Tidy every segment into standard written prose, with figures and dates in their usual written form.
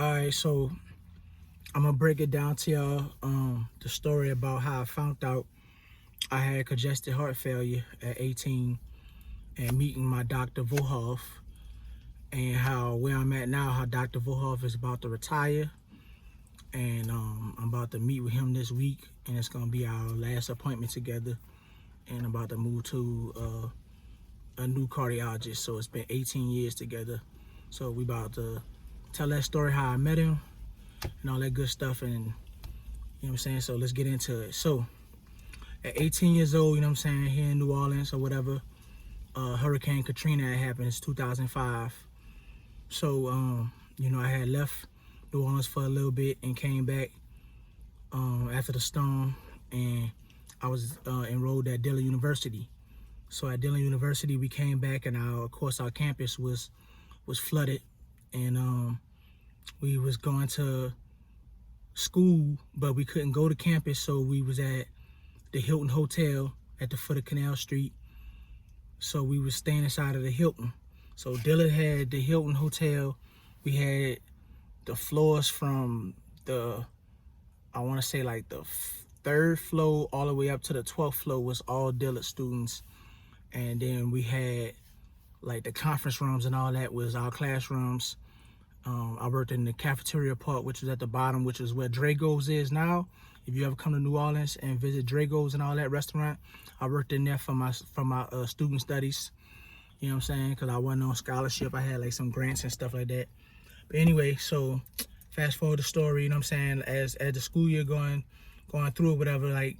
All right, so I'm gonna break it down to y'all. The story about how I found out I had congestive heart failure at 18, and meeting my Dr. Volhoff, and how where I'm at now, how Dr. Volhoff is about to retire, and I'm about to meet with him this week, and it's gonna be our last appointment together, and I'm about to move to a new cardiologist. So it's been 18 years together. So we about to tell that story, how I met him and all that good stuff, and you know what I'm saying. So let's get into it. So at 18 years old, you know what I'm saying, here in New Orleans or whatever, Hurricane Katrina had happened. It's 2005. So I had left New Orleans for a little bit and came back after the storm, and I was enrolled at Dillon University. So at Dillon University, we came back, and of course our campus was flooded, and we was going to school, but we couldn't go to campus, so we was at the Hilton Hotel at the foot of Canal Street. So we was staying inside of the Hilton. So Dillon had the Hilton Hotel. We had the floors from the, I want to say like the third floor all the way up to the 12th floor was all Dillon students. And then we had like the conference rooms and all that was our classrooms. I worked in the cafeteria part, which was at the bottom, which is where Drago's is now. If you ever come to New Orleans and visit Drago's and all that restaurant, I worked in there for my student studies. You know what I'm saying? Because I wasn't on scholarship. I had like some grants and stuff like that. But anyway, so fast forward the story, you know what I'm saying? As the school year going through or whatever, like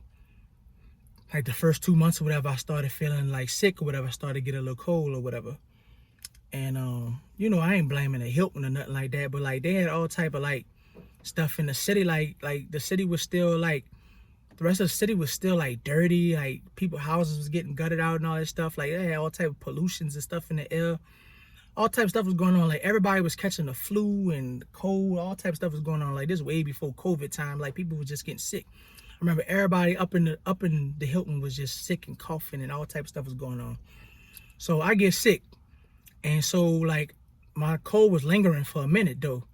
the first 2 months or whatever, I started feeling like sick or whatever. I started getting a little cold or whatever. And I ain't blaming the Hilton or nothing like that, but like they had all type of like stuff in the city, like the city was still like, the rest of the city was still like dirty, like people's houses was getting gutted out and all that stuff. Like they had all type of pollutions and stuff in the air. All type of stuff was going on. Like everybody was catching the flu and the cold. All type of stuff was going on. Like this way before COVID time. Like people were just getting sick. I remember everybody up in the Hilton was just sick and coughing, and all type of stuff was going on. So I get sick, and so like my cold was lingering for a minute though.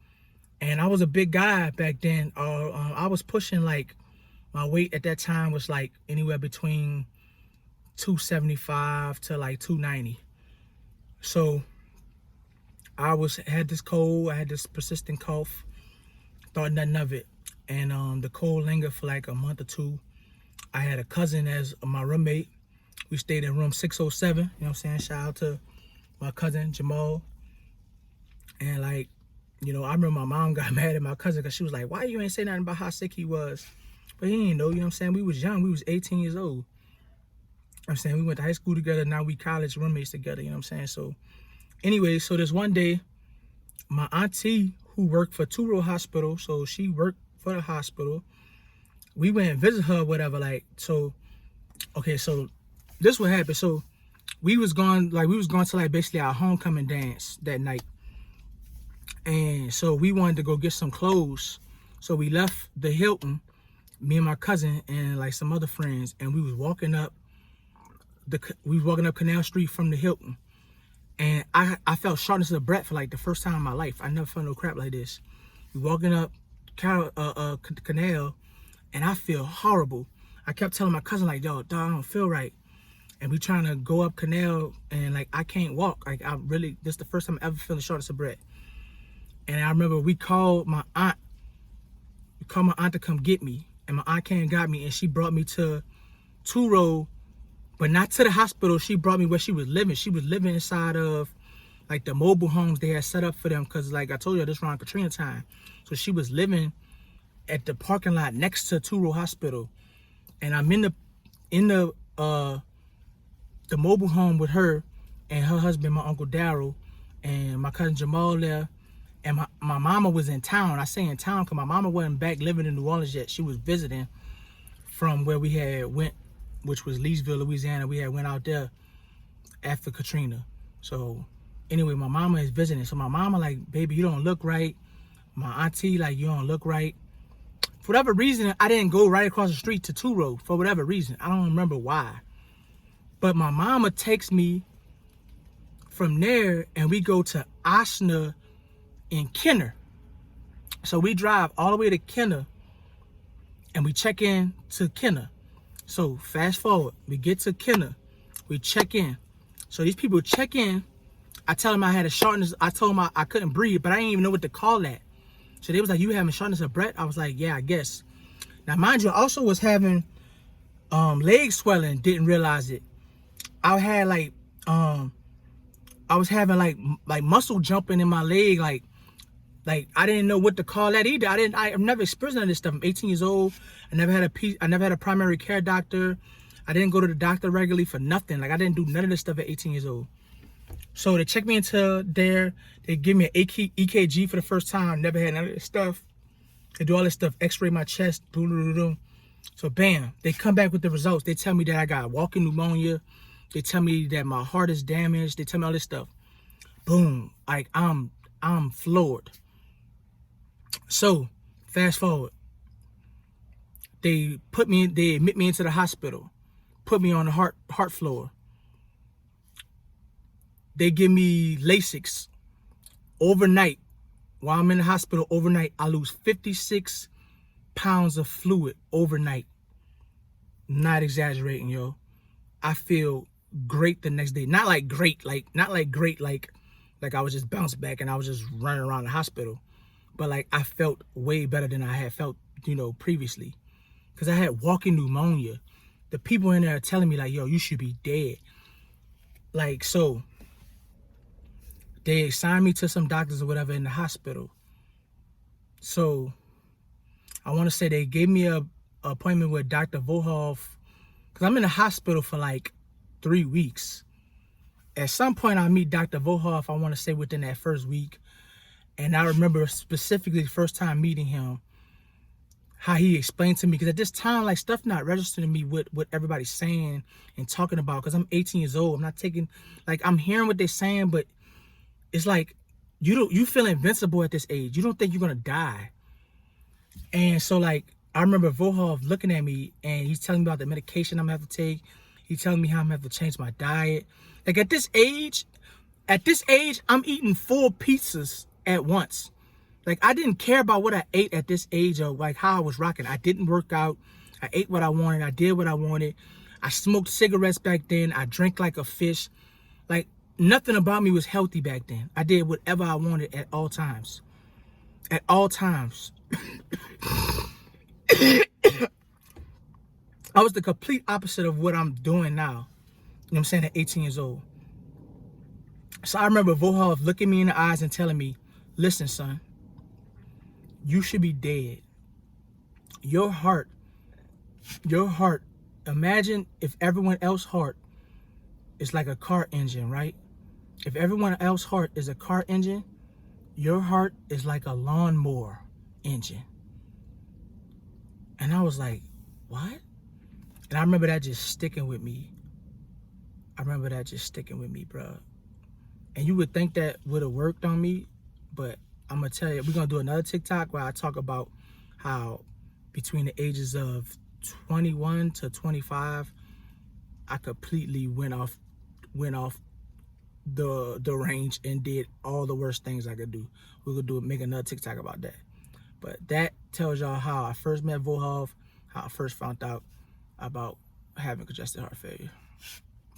And I was a big guy back then. I was pushing, like, my weight at that time was like anywhere between 275 to like 290. So I had this cold, I had this persistent cough, thought nothing of it. And the cold lingered for like a month or two. I had a cousin as my roommate. We stayed in room 607, you know what I'm saying? Shout out to my cousin Jamal. And like, I remember my mom got mad at my cousin because she was like, why you ain't say nothing about how sick he was? But he didn't know, you know what I'm saying? We was young. We was 18 years old. I'm saying we went to high school together. Now we college roommates together, you know what I'm saying? So anyway, so this one day, my auntie who worked for Two Road Hospital, so she worked for the hospital. We went and visit her, whatever, like, so, okay, so this what happened. So we was going to like basically our homecoming dance that night. And so we wanted to go get some clothes. So we left the Hilton, me and my cousin and like some other friends, and we was walking up Canal Street from the Hilton. And I felt shortness of breath for like the first time in my life. I never felt no crap like this. We walking up Canal, and I feel horrible. I kept telling my cousin like, yo, dog, I don't feel right. And we trying to go up Canal, and like I can't walk. Like this is the first time I ever feeling shortness of breath. And I remember we called my aunt. We called my aunt to come get me. And my aunt came and got me, and she brought me to Two Road, but not to the hospital. She brought me where she was living. She was living inside of like the mobile homes they had set up for them, because like I told you, this around Katrina time. So she was living at the parking lot next to Two Road Hospital. And I'm in the mobile home with her and her husband, my Uncle Daryl, and my cousin Jamal there. And my mama was in town. I say in town because my mama wasn't back living in New Orleans yet. She was visiting from where we had went, which was Leesville, Louisiana. We had went out there after Katrina. So anyway, my mama is visiting. So my mama like, baby, you don't look right. My auntie like, you don't look right. For whatever reason, I didn't go right across the street to Two Road. For whatever reason. I don't remember why. But my mama takes me from there, and we go to Osner in Kenner. So we drive all the way to Kenner, and we check in to Kenner. So fast forward, we get to Kenner, we check in. So these people check in. I tell them I had a shortness. I told them I couldn't breathe, but I didn't even know what to call that. So they was like, "You having shortness of breath?" I was like, "Yeah, I guess." Now, mind you, I also was having leg swelling. Didn't realize it. I had like I was having like muscle jumping in my leg, like I didn't know what to call that either. I've never experienced none of this stuff. I'm 18 years old. I never had a primary care doctor. I didn't go to the doctor regularly for nothing. Like, I didn't do none of this stuff at 18 years old. So they checked me into there. They give me an EKG for the first time. Never had none of this stuff. They do all this stuff, x-ray my chest, boom, boom, boom. So bam, they come back with the results. They tell me that I got walking pneumonia. They tell me that my heart is damaged. They tell me all this stuff. Boom, like I'm floored. So fast forward, they admit me into the hospital, put me on the heart floor. They give me Lasix overnight. While I'm in the hospital overnight, I lose 56 pounds of fluid overnight. Not exaggerating, yo. I feel great the next day. Not like great, like I was just bounced back and I was just running around the hospital. But like, I felt way better than I had felt, previously. Because I had walking pneumonia. The people in there are telling me like, yo, you should be dead. Like, so they assigned me to some doctors or whatever in the hospital. So I want to say they gave me a appointment with Dr. Volhoff, because I'm in the hospital for like 3 weeks. At some point I meet Dr. Volhoff, I want to say within that first week. And I remember specifically the first time meeting him, how he explained to me, because at this time, like, stuff not registering to me what everybody's saying and talking about, because I'm 18 years old. I'm not taking, like, I'm hearing what they're saying, but it's like, you feel invincible at this age. You don't think you're going to die. And so, like, I remember Volhoff looking at me, and he's telling me about the medication I'm going to have to take. He's telling me how I'm going to have to change my diet. Like, at this age, I'm eating 4 pizzas at once. Like, I didn't care about what I ate at this age, or like how I was rocking. I didn't work out. I ate what I wanted. I did what I wanted. I smoked cigarettes back then. I drank like a fish. Like, nothing about me was healthy back then. I did whatever I wanted at all times. At all times. I was the complete opposite of what I'm doing now. You know what I'm saying? At 18 years old. So I remember Volhoff looking me in the eyes and telling me, listen, son, you should be dead. Your heart, imagine if everyone else's heart is like a car engine, right? If everyone else's heart is a car engine, your heart is like a lawnmower engine. And I was like, what? And I remember that just sticking with me. Bro. And you would think that would have worked on me, but I'm going to tell you, we're going to do another TikTok where I talk about how between the ages of 21 to 25, I completely went off the range and did all the worst things I could do. We're going to make another TikTok about that. But that tells y'all how I first met Volhoff, how I first found out about having congestive heart failure.